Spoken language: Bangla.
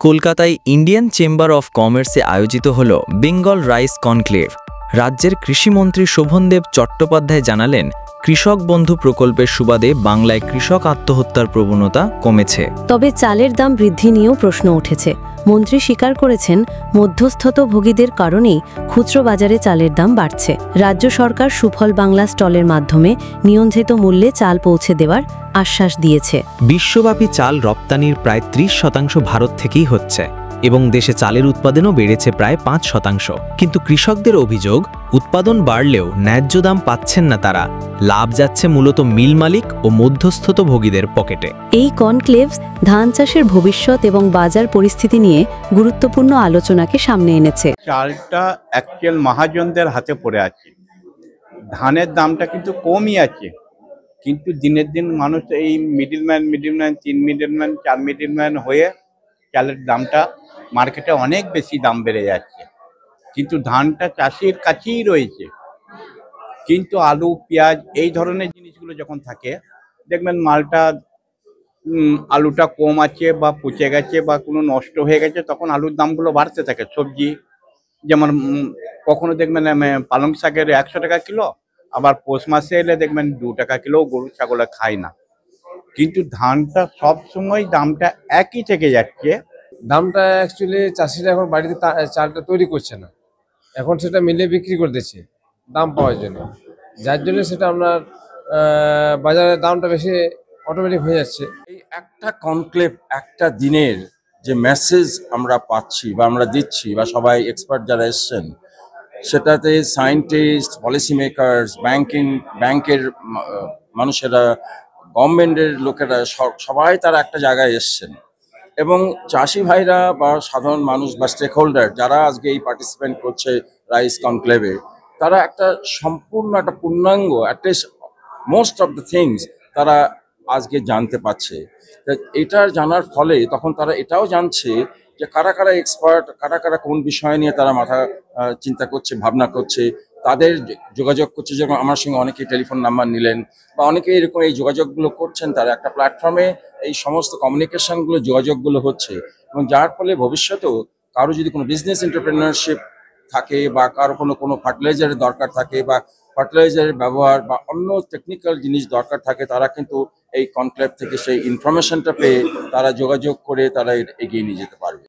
কলকাতায় ইন্ডিয়ান চেম্বার অফ কমার্সে আয়োজিত হল বেঙ্গল রাইস কনক্লেভ। রাজ্যের কৃষিমন্ত্রী শোভনদেব চট্টোপাধ্যায় জানালেন, কৃষক বন্ধু প্রকল্পের সুবাদে বাংলায় কৃষক আত্মহত্যার প্রবণতা কমেছে। তবে চালের দাম বৃদ্ধি নিয়েও প্রশ্ন উঠেছে। মন্ত্রী স্বীকার করেছেন, মধ্যস্থতাভোগীদের কারণেই খুচরো বাজারে চালের দাম বাড়ছে। রাজ্য সরকার সুফল বাংলা স্টলের মাধ্যমে নিয়ন্ত্রিত মূল্যে চাল পৌঁছে দেওয়ার আশ্বাস দিয়েছে। বিশ্বব্যাপী চাল রপ্তানির প্রায় 30% ভারত থেকেই হচ্ছে এবং দেশে চালের উৎপাদনও বেড়েছে প্রায় 5%। কিন্তু কৃষকদের অভিযোগ, উৎপাদন বাড়লেও ন্যায্য দাম পাচ্ছেন না তারা। লাভ যাচ্ছে মূলত মিল মালিক ও মধ্যস্থতাভোগীদের পকেটে। এই কনক্লেভস ধান চাষের ভবিষ্যৎ এবং বাজার পরিস্থিতি নিয়ে গুরুত্বপূর্ণ আলোচনাকে সামনে এনেছে। চালটা অ্যাকচুয়াল মহাজনদের হাতে পড়ে আছে, ধানের দামটা কিন্তু কমই আছে, কিন্তু দিনের দিন মানুষ এই মিডিলম্যান 3 মিডিলম্যান 4 মিডিলম্যান হয়ে চালের দামটা মার্কেটে অনেক বেশি দাম বেড়ে যাচ্ছে। কিন্তু ধানটা চাষির কাছেই রয়েছে, কিন্তু আলু পেঁয়াজ এই ধরনের জিনিসগুলো যখন থাকে, দেখবেন মালটা আলুটা কম আছে বা পচে গেছে বা কোনো নষ্ট হয়ে গেছে, তখন আলুর দামগুলো বাড়তে থাকে। সবজি যেমন কখনো দেখবেন পালং শাকের 100 টাকা কিলো, আবার পৌষ মাসে এলে দেখবেন 2 টাকা কিলো গরু ছাগলে খায় না। কিন্তু ধানটা সব সময় দামটা একই থেকে যাচ্ছে। দামটা অ্যাকচুয়ালি চাষিরা এখন বাড়িতে চালটা তৈরি করছে না, এখন সেটা মিলে বিক্রি করে দিচ্ছে দাম পাওয়ার জন্য, যার জন্য সেটা আপনার বাজারে দামটা বেশি অটোমেটিক হয়ে যাচ্ছে। এই একটা কনক্লেভ, একটা দিনের যে মেসেজ আমরা পাচ্ছি বা আমরা দিচ্ছি, বা সবাই এক্সপার্ট যারা এসছেন, সেটাতে সায়েন্টিস্ট, পলিসি মেকার্স, ব্যাংকের মানুষেরা, গভর্নমেন্টের লোকেরা, সবাই তারা একটা জায়গায় এসছেন। এবং চাষি ভাইরা বা সাধারণ মানুষ বা স্টেক হোল্ডার যারা আজকে এই পার্টিসিপেন্ট করছে রাইস কনক্লেভে, তারা একটা সম্পূর্ণ একটা পূর্ণাঙ্গ, at least most of the things তারা আজকে জানতে পারছে। এটা জানার ফলে তখন তারা এটাও জানছে যে কারা কারা এক্সপার্ট, কারা কারা কোন বিষয় নিয়ে তারা মাথা চিন্তা করছে, ভাবনা করছে, তাদের যোগাযোগ করছে। যেমন আমার সঙ্গে অনেকেই টেলিফোন নাম্বার নিলেন, বা অনেকে এরকম এই যোগাযোগগুলো করছেন, তারা একটা প্ল্যাটফর্মে এই সমস্ত কমিউনিকেশনগুলো, যোগাযোগগুলো হচ্ছে। এবং যার ফলে ভবিষ্যতেও কারো যদি কোনো বিজনেস এন্টারপ্রেনারশিপ থাকে, বা কারো কোনো ফার্টিলাইজারের দরকার থাকে, বা ফার্টিলাইজারের ব্যবহার বা অন্য টেকনিক্যাল জিনিস দরকার থাকে, তারা কিন্তু এই কনক্লেভ থেকে সেই ইনফরমেশনটা পেয়ে তারা যোগাযোগ করে তারা এগিয়ে নিয়ে যেতে পারবে।